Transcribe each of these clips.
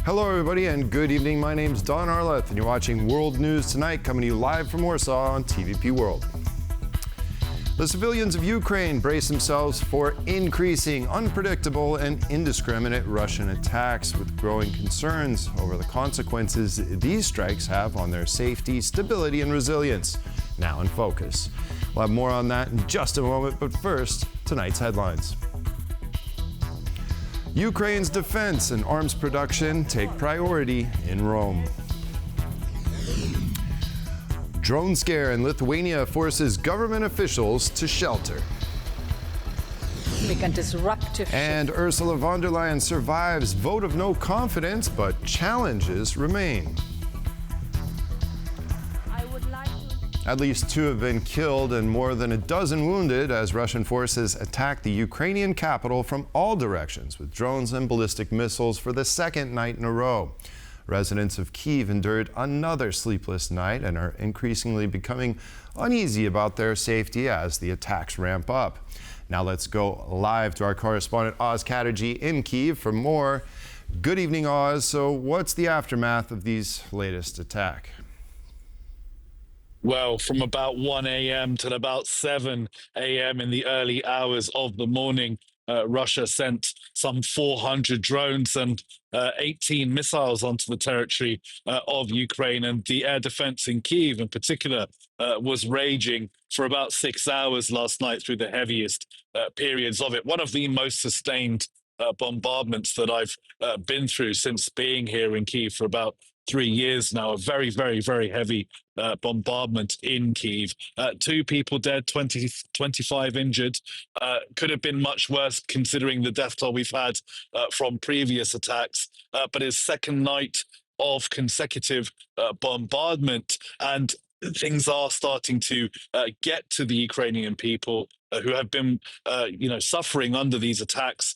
Hello, everybody, and good evening. My name's Don Arleth, and you're watching World News Tonight, coming to you live from Warsaw on TVP World. The civilians of Ukraine brace themselves for increasing, unpredictable, and indiscriminate Russian attacks, with growing concerns over the consequences these strikes have on their safety, stability, and resilience. Now in focus. We'll have more on that in just a moment, but first, tonight's headlines. Ukraine's defense and arms production take priority in Rome. Drone scare in Lithuania forces government officials to shelter. And Ursula von der Leyen survives vote of no confidence, but challenges remain. At least 2 have been killed and more than a dozen wounded as Russian forces attack the Ukrainian capital from all directions with drones and ballistic missiles for the second night in a row. Residents of Kyiv endured another sleepless night and are increasingly becoming uneasy about their safety as the attacks ramp up. Now let's go live to our correspondent Oz Chatterjee in Kyiv for more. Good evening, Oz. So what's the aftermath of these latest attacks? Well, from about 1 a.m. till about 7 a.m. in the early hours of the morning, Russia sent some 400 drones and 18 missiles onto the territory of Ukraine. And the air defense in Kyiv in particular was raging for about 6 hours last night through the heaviest periods of it. One of the most sustained bombardments that I've been through since being here in Kyiv for about 3 years now. A very, very, very heavy bombardment in Kyiv. 2 people dead, 25 injured. Could have been much worse considering the death toll we've had from previous attacks. But it's second night of consecutive bombardment, and things are starting to get to the Ukrainian people who have been, suffering under these attacks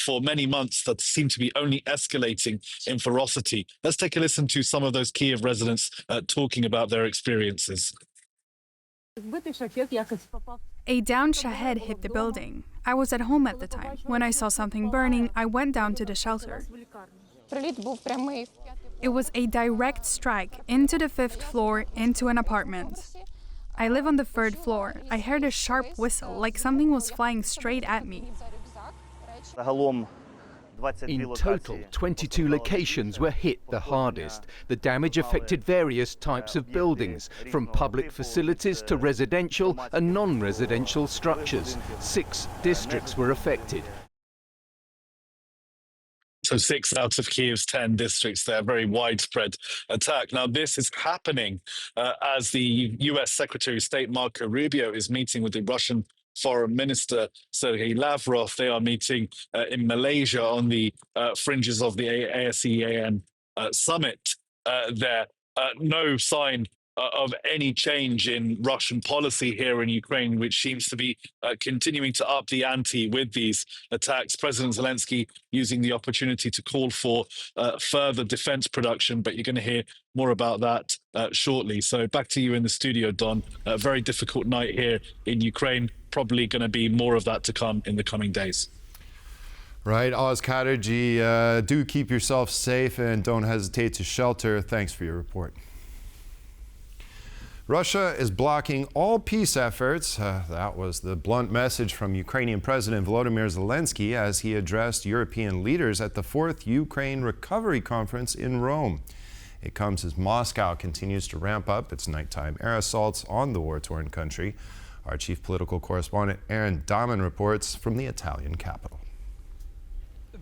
for many months that seem to be only escalating in ferocity. Let's take a listen to some of those Kyiv residents talking about their experiences. A downed Shahed hit the building. I was at home at the time. When I saw something burning, I went down to the shelter. It was a direct strike into the 5th floor, into an apartment. I live on the 3rd floor. I heard a sharp whistle, like something was flying straight at me. In total, 22 locations were hit the hardest. The damage affected various types of buildings, from public facilities to residential and non-residential structures. 6 districts were affected. So 6 out of Kyiv's 10 districts there, very widespread attack. Now, this is happening as the U.S. Secretary of State Marco Rubio is meeting with the Russian Foreign Minister Sergei Lavrov. They are meeting in Malaysia on the fringes of the ASEAN summit there. No sign of any change in Russian policy here in Ukraine, which seems to be continuing to up the ante with these attacks. President Zelenskyy using the opportunity to call for further defense production, but you're going to hear more about that shortly. So back to you in the studio, Don. A very difficult night here in Ukraine. Probably going to be more of that to come in the coming days. Right, Oz Chatterjee, do keep yourself safe and don't hesitate to shelter. Thanks for your report. Russia is blocking all peace efforts. That was the blunt message from Ukrainian President Volodymyr Zelenskyy as he addressed European leaders at the 4th Ukraine Recovery Conference in Rome. It comes as Moscow continues to ramp up its nighttime air assaults on the war-torn country. Our chief political correspondent Aaron Dahmen reports from the Italian capital.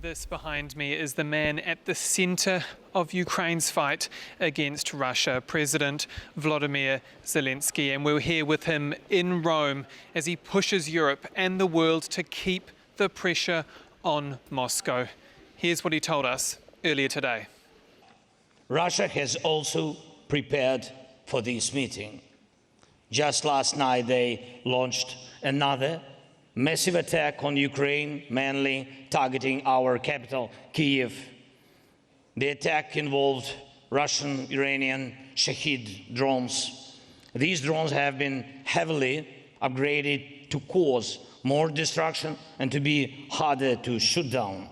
This behind me is the man at the center of Ukraine's fight against Russia, President Volodymyr Zelenskyy. And we're here with him in Rome as he pushes Europe and the world to keep the pressure on Moscow. Here's what he told us earlier today. Russia has also prepared for this meeting. Just last night, they launched another massive attack on Ukraine, mainly targeting our capital, Kyiv. The attack involved Russian, Iranian Shahed drones. These drones have been heavily upgraded to cause more destruction and to be harder to shoot down.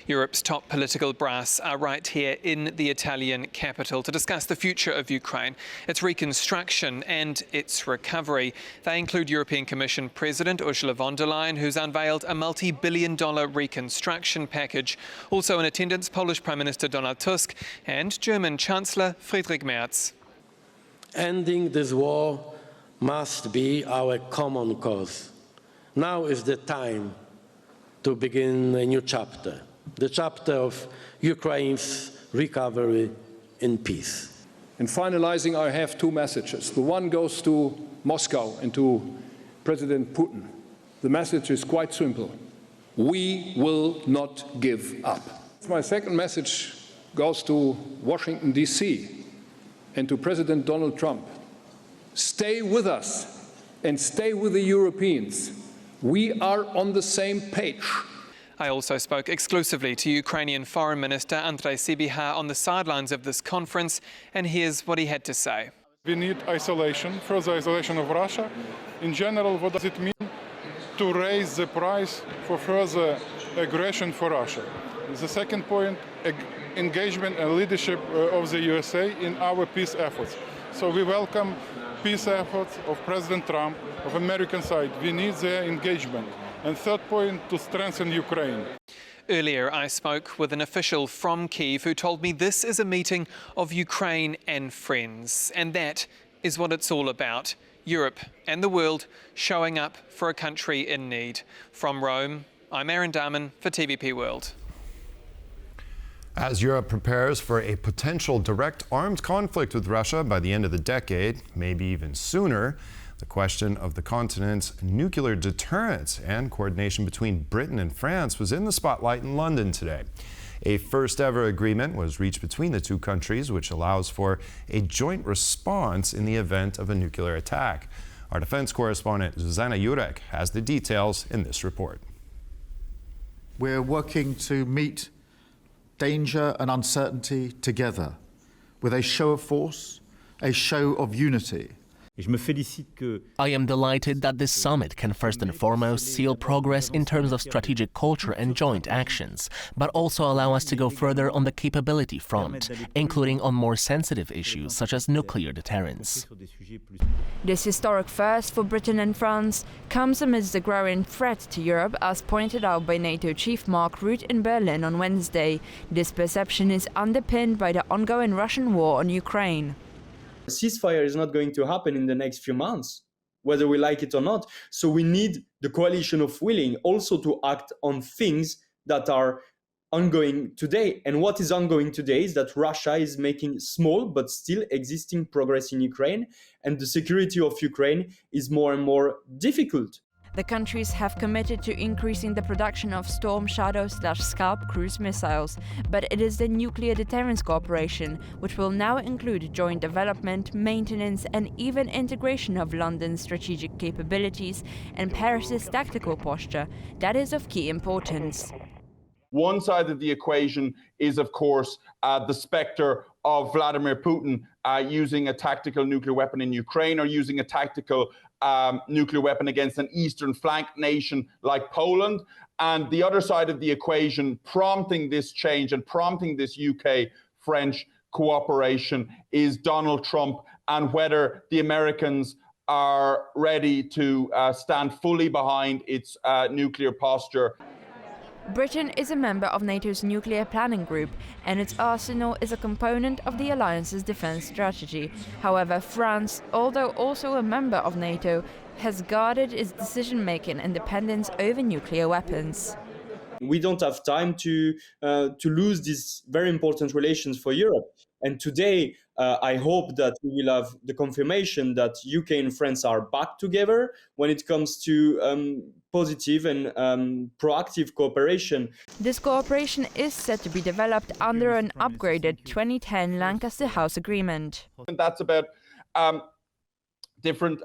Europe's top political brass are right here in the Italian capital to discuss the future of Ukraine, its reconstruction and its recovery. They include European Commission President Ursula von der Leyen, who's unveiled a multi-billion-dollar reconstruction package. Also in attendance, Polish Prime Minister Donald Tusk and German Chancellor Friedrich Merz. Ending this war must be our common cause. Now is the time to begin a new chapter, the chapter of Ukraine's recovery in peace. In finalizing, I have two messages. The one goes to Moscow and to President Putin. The message is quite simple. We will not give up. My second message goes to Washington, D.C. and to President Donald Trump. Stay with us and stay with the Europeans. We are on the same page. I also spoke exclusively to Ukrainian Foreign Minister Andrei Sybiha on the sidelines of this conference, and here's what he had to say. We need isolation, further isolation of Russia. In general, what does it mean to raise the price for further aggression for Russia? The second point, engagement and leadership of the USA in our peace efforts. So we welcome peace efforts of President Trump, of American side. We need their engagement. And third point, to strengthen Ukraine. Earlier, I spoke with an official from Kyiv who told me this is a meeting of Ukraine and friends. And that is what it's all about. Europe and the world showing up for a country in need. From Rome, I'm Aaron Darman for TVP World. As Europe prepares for a potential direct armed conflict with Russia by the end of the decade, maybe even sooner, the question of the continent's nuclear deterrence and coordination between Britain and France was in the spotlight in London today. A first-ever agreement was reached between the two countries, which allows for a joint response in the event of a nuclear attack. Our defense correspondent Zuzana Jurek has the details in this report. We're working to meet danger and uncertainty together with a show of force, a show of unity. I am delighted that this summit can first and foremost seal progress in terms of strategic culture and joint actions, but also allow us to go further on the capability front, including on more sensitive issues such as nuclear deterrence. This historic first for Britain and France comes amidst the growing threat to Europe, as pointed out by NATO Chief Mark Rutte in Berlin on Wednesday. This perception is underpinned by the ongoing Russian war on Ukraine. A ceasefire is not going to happen in the next few months, whether we like it or not. So we need the coalition of willing also to act on things that are ongoing today. And what is ongoing today is that Russia is making small but still existing progress in Ukraine, and the security of Ukraine is more and more difficult. The countries have committed to increasing the production of Storm Shadow/Scalp cruise missiles, but it is the Nuclear Deterrence Cooperation, which will now include joint development, maintenance and even integration of London's strategic capabilities and Paris's tactical posture, that is of key importance. One side of the equation is, of course, the specter of Vladimir Putin using a tactical nuclear weapon in Ukraine or using a tactical nuclear weapon against an eastern flank nation like Poland. And the other side of the equation prompting this change and prompting this UK-French cooperation is Donald Trump and whether the Americans are ready to stand fully behind its nuclear posture. Britain is a member of NATO's nuclear planning group, and its arsenal is a component of the alliance's defense strategy. However, France, although also a member of NATO, has guarded its decision-making independence over nuclear weapons. We don't have time to lose these very important relations for Europe. And today, I hope that we will have the confirmation that UK and France are back together when it comes to positive and proactive cooperation. This cooperation is set to be developed under an upgraded 2010 Lancaster House Agreement. And that's about different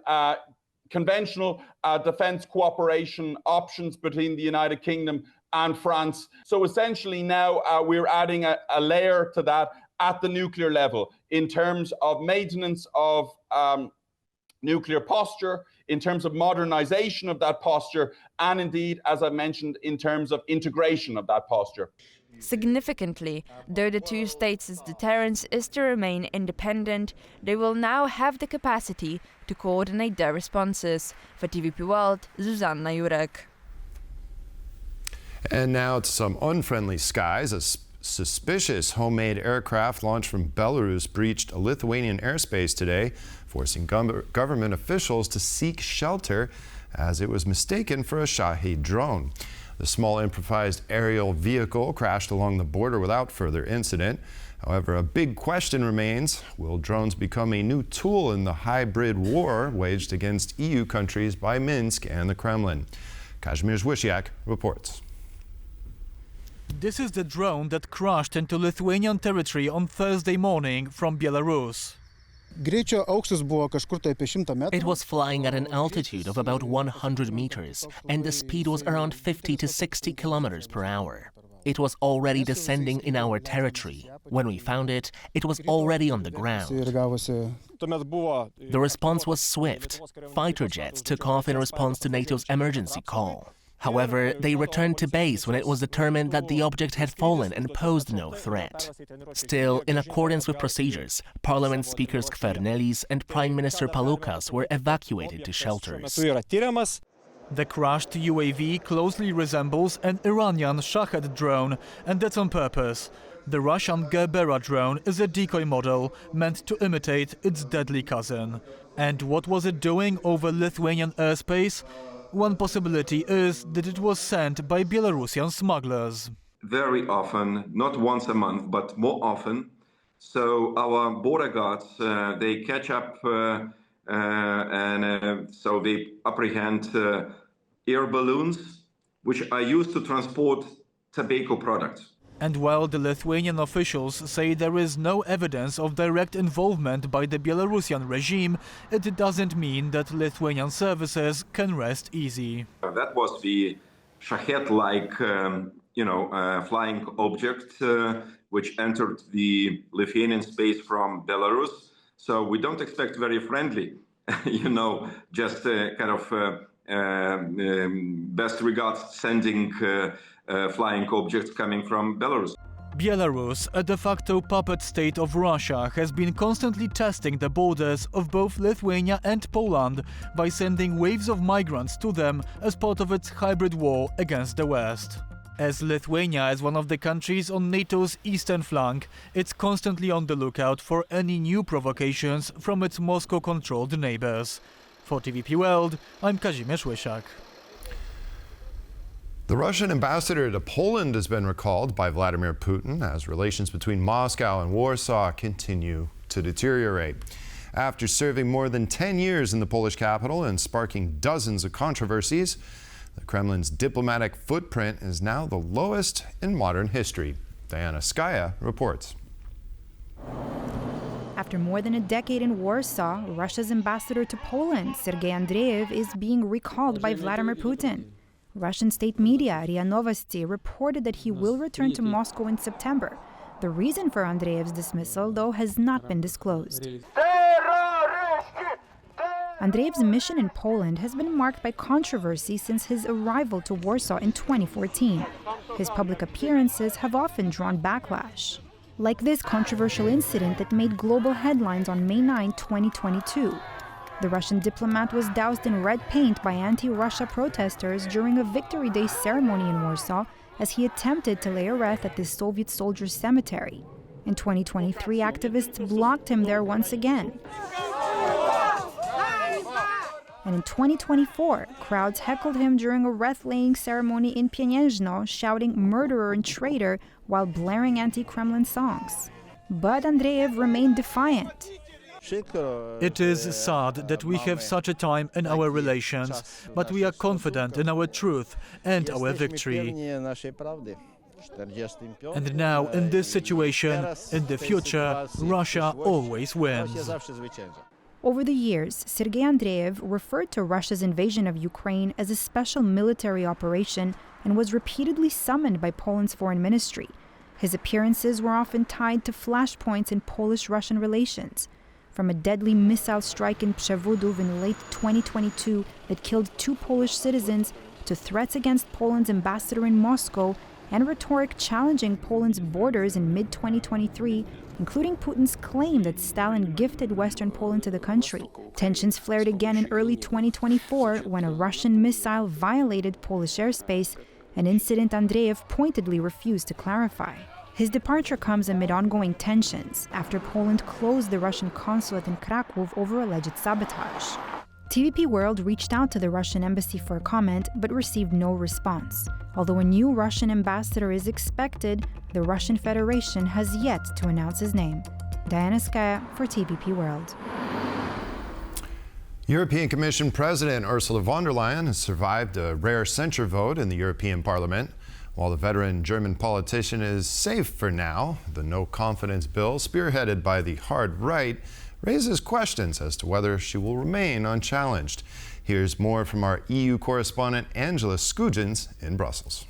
conventional defence cooperation options between the United Kingdom and France. So essentially now we're adding a layer to that at the nuclear level in terms of maintenance of nuclear posture, in terms of modernization of that posture, and indeed, as I mentioned, in terms of integration of that posture. Significantly, though the two states' deterrence is to remain independent, they will now have the capacity to coordinate their responses. For TVP World, Zuzanna Jurek. And now to some unfriendly skies. A suspicious homemade aircraft launched from Belarus breached a Lithuanian airspace today, forcing government officials to seek shelter as it was mistaken for a Shahed drone. The small improvised aerial vehicle crashed along the border without further incident. However, a big question remains: will drones become a new tool in the hybrid war waged against EU countries by Minsk and the Kremlin? Kazimierz Wysiak reports. This is the drone that crashed into Lithuanian territory on Thursday morning from Belarus. It was flying at an altitude of about 100 meters, and the speed was around 50 to 60 kilometers per hour. It was already descending in our territory. When we found it, it was already on the ground. The response was swift. Fighter jets took off in response to NATO's emergency call. However, they returned to base when it was determined that the object had fallen and posed no threat. Still, in accordance with procedures, Parliament speakers Kvernelis and Prime Minister Palukas were evacuated to shelters. The crashed UAV closely resembles an Iranian Shahed drone, and that's on purpose. The Russian Gerbera drone is a decoy model meant to imitate its deadly cousin. And what was it doing over Lithuanian airspace? One possibility is that it was sent by Belarusian smugglers. Very often, not once a month, but more often. So our border guards, they catch up so they apprehend air balloons, which are used to transport tobacco products. And while the Lithuanian officials say there is no evidence of direct involvement by the Belarusian regime, it doesn't mean that Lithuanian services can rest easy. That was the Shahed-like, flying object which entered the Lithuanian space from Belarus. So we don't expect very friendly, just kind of best regards sending flying objects coming from Belarus. Belarus, a de facto puppet state of Russia, has been constantly testing the borders of both Lithuania and Poland by sending waves of migrants to them as part of its hybrid war against the West. As Lithuania is one of the countries on NATO's eastern flank, it's constantly on the lookout for any new provocations from its Moscow-controlled neighbors. For TVP World, I'm Kazimierz Wysiak. The Russian ambassador to Poland has been recalled by Vladimir Putin as relations between Moscow and Warsaw continue to deteriorate. After serving more than 10 years in the Polish capital and sparking dozens of controversies, the Kremlin's diplomatic footprint is now the lowest in modern history. Diana Skaya reports. After more than a decade in Warsaw, Russia's ambassador to Poland, Sergei Andreev, is being recalled by Vladimir Putin. Russian state media, RIA Novosti, reported that he will return to Moscow in September. The reason for Andreev's dismissal, though, has not been disclosed. Andreev's mission in Poland has been marked by controversy since his arrival to Warsaw in 2014. His public appearances have often drawn backlash, like this controversial incident that made global headlines on May 9, 2022. The Russian diplomat was doused in red paint by anti-Russia protesters during a Victory Day ceremony in Warsaw as he attempted to lay a wreath at the Soviet soldiers' cemetery. In 2023, activists blocked him there once again. And in 2024, crowds heckled him during a wreath-laying ceremony in Pieniężno, shouting "murderer" and "traitor" while blaring anti-Kremlin songs. But Andreev remained defiant. It is sad that we have such a time in our relations, but we are confident in our truth and our victory. And now, in this situation, in the future, Russia always wins. Over the years, Sergei Andreev referred to Russia's invasion of Ukraine as a special military operation and was repeatedly summoned by Poland's foreign ministry. His appearances were often tied to flashpoints in Polish-Russian relations. from a deadly missile strike in Przewodów in late 2022 that killed 2 Polish citizens, to threats against Poland's ambassador in Moscow and rhetoric challenging Poland's borders in mid-2023, including Putin's claim that Stalin gifted Western Poland to the country. Tensions flared again in early 2024 when a Russian missile violated Polish airspace, an incident Andreev pointedly refused to clarify. His departure comes amid ongoing tensions after Poland closed the Russian consulate in Krakow over alleged sabotage. TVP World reached out to the Russian embassy for a comment but received no response. Although a new Russian ambassador is expected, the Russian Federation has yet to announce his name. Diana Skaya for TVP World. European Commission President Ursula von der Leyen has survived a rare censure vote in the European Parliament. While the veteran German politician is safe for now, the no-confidence bill, spearheaded by the hard right, raises questions as to whether she will remain unchallenged. Here's more from our EU correspondent Angela Skujins in Brussels.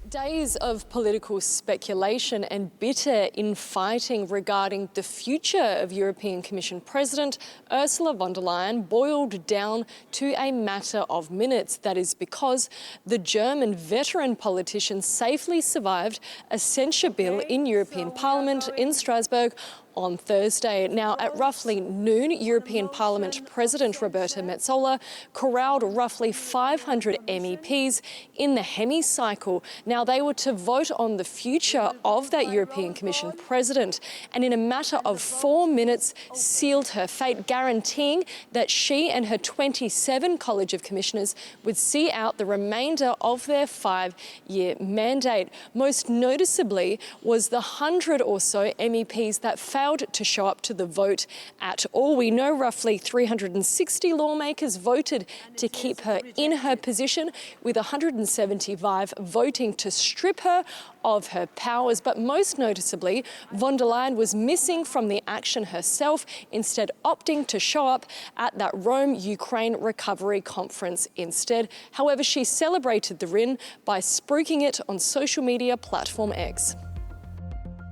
Days of political speculation and bitter infighting regarding the future of European Commission President Ursula von der Leyen boiled down to a matter of minutes. That is because the German veteran politician safely survived a censure bill in European Parliament in Strasbourg on Thursday. Now, at roughly noon, European Parliament President Roberta Metsola corralled roughly 500 MEPs in the hemicycle. Now, they were to vote on the future of that European Commission President, and in a matter of 4 minutes sealed her fate, guaranteeing that she and her 27 College of Commissioners would see out the remainder of their 5-year mandate. Most noticeably was the 100 or so MEPs that failed to show up to the vote at all. We know roughly 360 lawmakers voted to keep her in her position, with 175 voting to strip her of her powers. But most noticeably, von der Leyen was missing from the action herself, instead opting to show up at that Rome Ukraine Recovery Conference instead. However, she celebrated the win by spruiking it on social media platform X.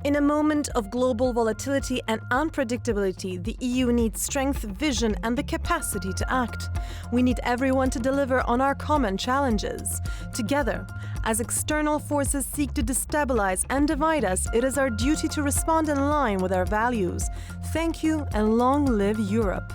In a moment of global volatility and unpredictability, the EU needs strength, vision, and the capacity to act. We need everyone to deliver on our common challenges. Together, as external forces seek to destabilize and divide us, it is our duty to respond in line with our values. Thank you, and long live Europe.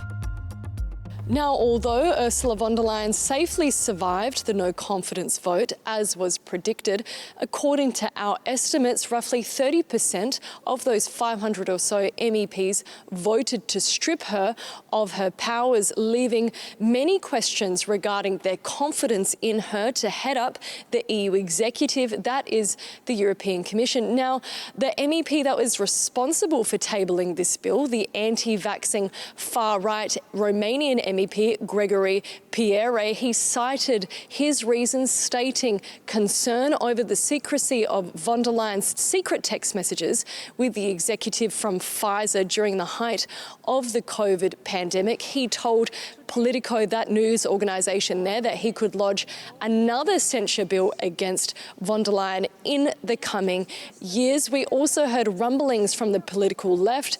Now, although Ursula von der Leyen safely survived the no-confidence vote, as was predicted, according to our estimates, roughly 30% of those 500 or so MEPs voted to strip her of her powers, leaving many questions regarding their confidence in her to head up the EU executive, that is the European Commission. Now, the MEP that was responsible for tabling this bill, the anti-vaxxing far-right Romanian MEP Gregory Pierre, he cited his reasons, stating concern over the secrecy of von der Leyen's secret text messages with the executive from Pfizer during the height of the COVID pandemic. He told Politico, that news organisation there, that he could lodge another censure bill against von der Leyen in the coming years. We also heard rumblings from the political left.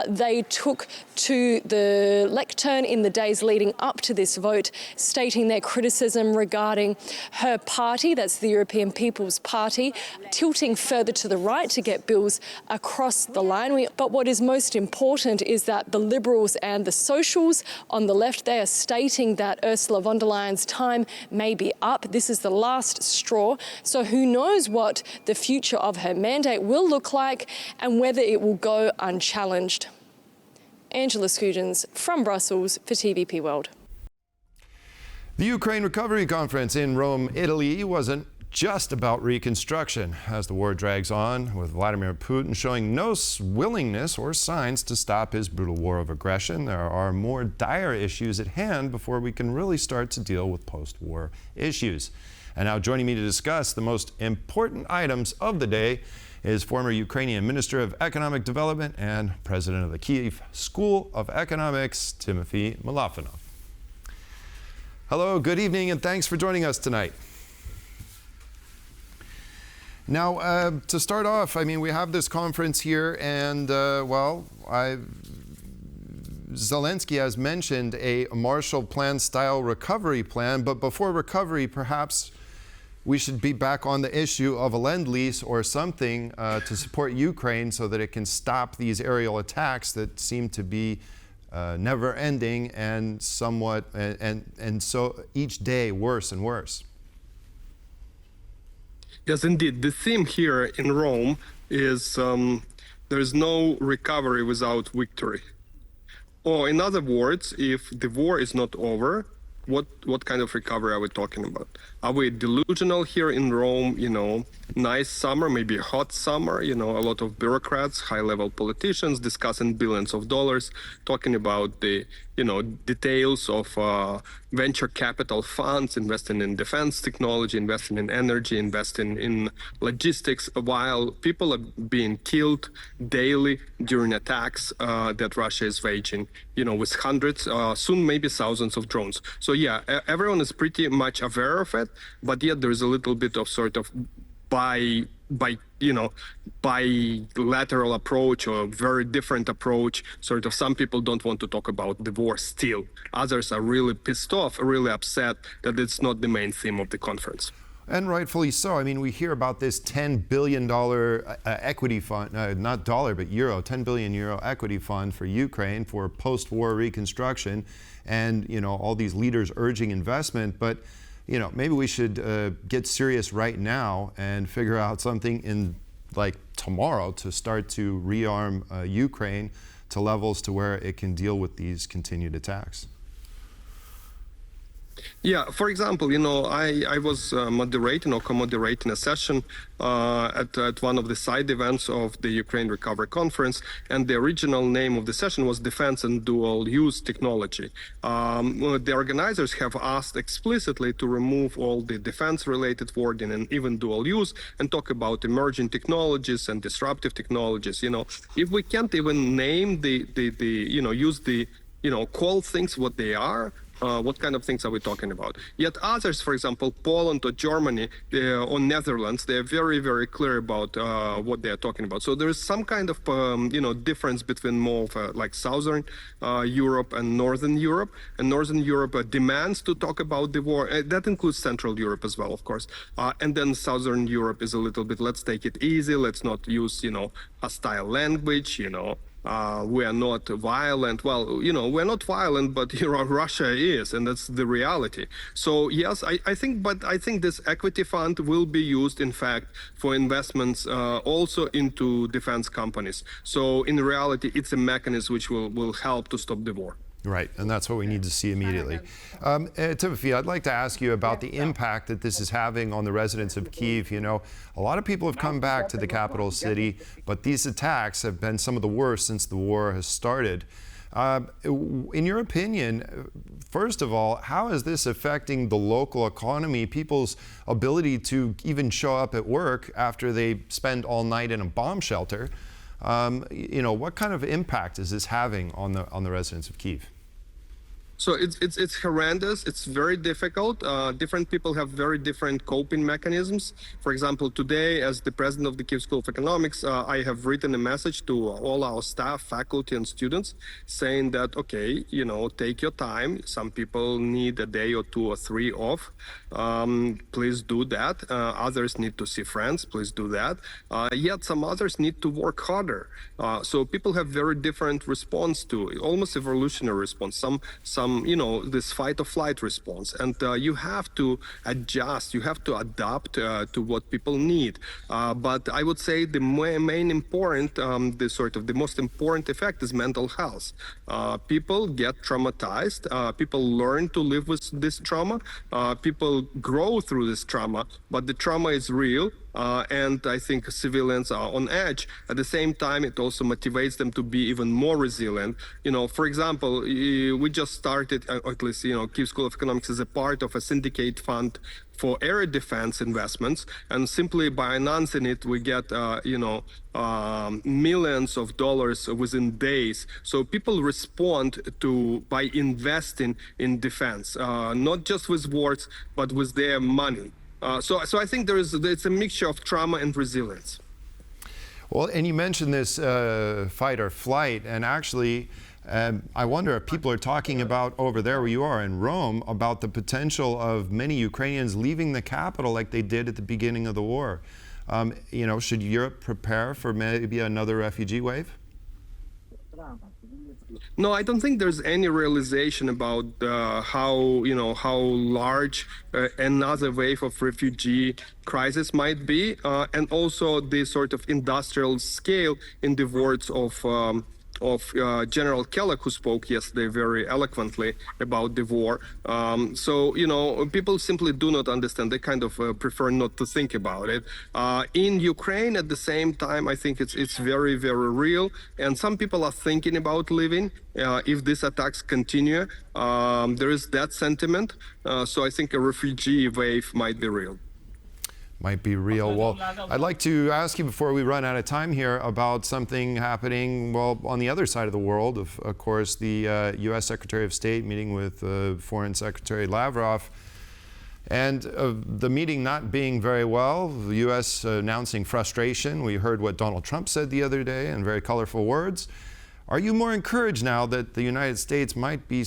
They took to the lectern in the days leading up to this vote, stating their criticism regarding her party, that's the European People's Party, tilting further to the right to get bills across the line. But what is most important is that the Liberals and the Socials on the left, they are stating that Ursula von der Leyen's time may be up. This is the last straw. So who knows what the future of her mandate will look like and whether it will go unchallenged. Angela Skujins from Brussels for TVP World. The Ukraine Recovery Conference in Rome, Italy, wasn't just about reconstruction. As the war drags on, with Vladimir Putin showing no willingness or signs to stop his brutal war of aggression, there are more dire issues at hand before we can really start to deal with post-war issues. And now joining me to discuss the most important items of the day is former Ukrainian Minister of Economic Development and President of the Kyiv School of Economics, Timothy Milofanov. Hello, good evening, and thanks for joining us tonight. Now, to start off, I mean, we have this conference here, and, well, Zelenskyy has mentioned a Marshall Plan-style recovery plan, but before recovery, perhaps we should be back on the issue of a lend-lease or something to support Ukraine so that it can stop these aerial attacks that seem to be never-ending and somewhat, and so each day worse and worse. Yes, indeed. The theme here in Rome is there is no recovery without victory. Or in other words, if the war is not over, what kind of recovery are we talking about? Are we delusional here in Rome? You know, nice summer, maybe a hot summer, you know, a lot of bureaucrats, high-level politicians discussing billions of dollars, talking about the, you know, details of venture capital funds, investing in defense technology, investing in energy, investing in logistics, while people are being killed daily during attacks that Russia is waging, you know, with hundreds, soon maybe thousands of drones. So yeah, everyone is pretty much aware of it, but yet there is a little bit of sort of bilateral approach or very different approach. Sort of some people don't want to talk about the war still. Others are really pissed off, really upset that it's not the main theme of the conference. And rightfully so. I mean, we hear about this $10 billion equity fund, not dollar, but euro, 10 billion euro equity fund for Ukraine for post-war reconstruction, and, you know, all these leaders urging investment. But, you know, maybe we should get serious right now and figure out something in, like, tomorrow to start to rearm Ukraine to levels to where it can deal with these continued attacks. Yeah, for example, you know, I was moderating or co-moderating a session at one of the side events of the Ukraine Recovery Conference, and the original name of the session was Defense and Dual Use Technology. The organizers have asked explicitly to remove all the defense-related wording and even dual use and talk about emerging technologies and disruptive technologies. You know, if we can't even name the you know, use the, you know, call things what they are, what kind of things are we talking about? Yet others, for example, Poland or Germany or Netherlands, they are very, very clear about what they are talking about. So there is some kind of, you know, difference between more of like Southern Europe and Northern Europe. And Northern Europe demands to talk about the war. That includes Central Europe as well, of course. And then Southern Europe is a little bit, let's take it easy. Let's not use, you know, hostile language, you know. We are not violent. Well, you know, we're not violent, but you know, Russia is, and that's the reality. So yes, I think this equity fund will be used, in fact, for investments also into defense companies. So in reality, it's a mechanism which will help to stop the war. Right, and that's what we need to see immediately. Timothy, I'd like to ask you about the impact that this is having on the residents of Kyiv. You know, a lot of people have come back to the capital city, but these attacks have been some of the worst since the war has started. In your opinion, first of all, how is this affecting the local economy, people's ability to even show up at work after they spend all night in a bomb shelter? You know, what kind of impact is this having on the residents of Kyiv? So it's horrendous. It's very difficult. Different people have very different coping mechanisms. For example, today, as the president of the Kyiv School of Economics, I have written a message to all our staff, faculty, and students, saying that, okay, you know, take your time. Some people need a day or 2 or 3 off. Please do that. Others need to see friends. Please do that. Yet some others need to work harder. So people have very different response to it, almost evolutionary response. Some, you know, this fight or flight response, and you have to adjust, you have to adapt to what people need. But I would say the main important, the most important effect is mental health. People get traumatized, people learn to live with this trauma, people grow through this trauma, but the trauma is real. And I think civilians are on edge. At the same time, it also motivates them to be even more resilient. You know, for example, we just started, or at least, you know, Kyiv School of Economics is a part of a syndicate fund for air defense investments, and simply by announcing it, we get, you know, millions of dollars within days. So people respond by investing in defense, not just with words, but with their money. So I think it's a mixture of trauma and resilience. Well, and you mentioned this fight or flight, and actually I wonder if people are talking about over there where you are in Rome about the potential of many Ukrainians leaving the capital like they did at the beginning of the war. You know, should Europe prepare for maybe another refugee wave? No, I don't think there's any realization about how large another wave of refugee crisis might be, and also the sort of industrial scale, in the words of General Kellogg, who spoke yesterday very eloquently about the war. So, you know, people simply do not understand. They kind of prefer not to think about it. In Ukraine, at the same time, I think it's very, very real. And some people are thinking about leaving if these attacks continue. There is that sentiment. So I think a refugee wave might be real. Might be real. Well, I'd like to ask you before we run out of time here about something happening, well, on the other side of the world. Of course, the U.S. Secretary of State meeting with Foreign Secretary Lavrov, and the meeting not being very well, the U.S. announcing frustration. We heard what Donald Trump said the other day in very colorful words. Are you more encouraged now that the United States might be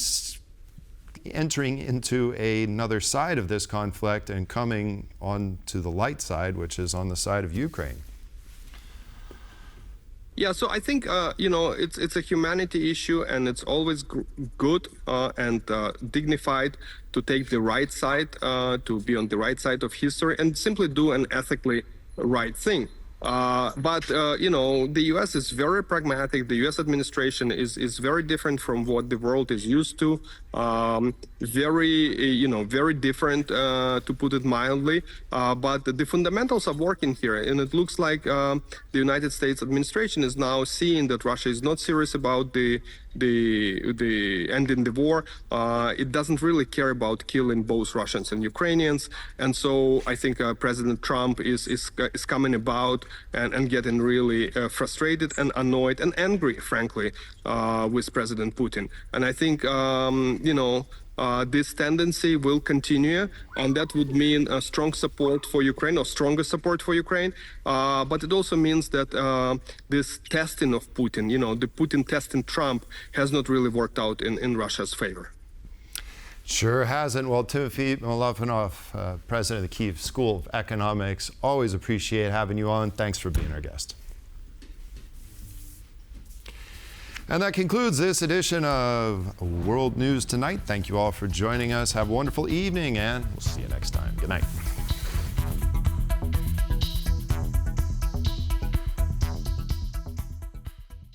entering into another side of this conflict and coming on to the light side, which is on the side of Ukraine? Yeah, so I think, you know, it's a humanity issue, and it's always good and dignified to take the right side, to be on the right side of history and simply do an ethically right thing. But you know, the U.S. is very pragmatic. The U.S. administration is very different from what the world is used to. Very different, to put it mildly. But the fundamentals are working here, and it looks like the United States administration is now seeing that Russia is not serious about the ending the war. It doesn't really care about killing both Russians and Ukrainians, and so I think President Trump is coming about and getting really frustrated and annoyed and angry, frankly, with President Putin. And I think this tendency will continue, and that would mean a strong support for Ukraine, or stronger support for Ukraine. But it also means that this testing of Putin, you know, the Putin testing Trump, has not really worked out in Russia's favor. Sure hasn't. Well, Timothy Molovanov, president of the Kyiv School of Economics, always appreciate having you on. Thanks for being our guest. And that concludes this edition of World News Tonight. Thank you all for joining us. Have a wonderful evening, and we'll see you next time. Good night.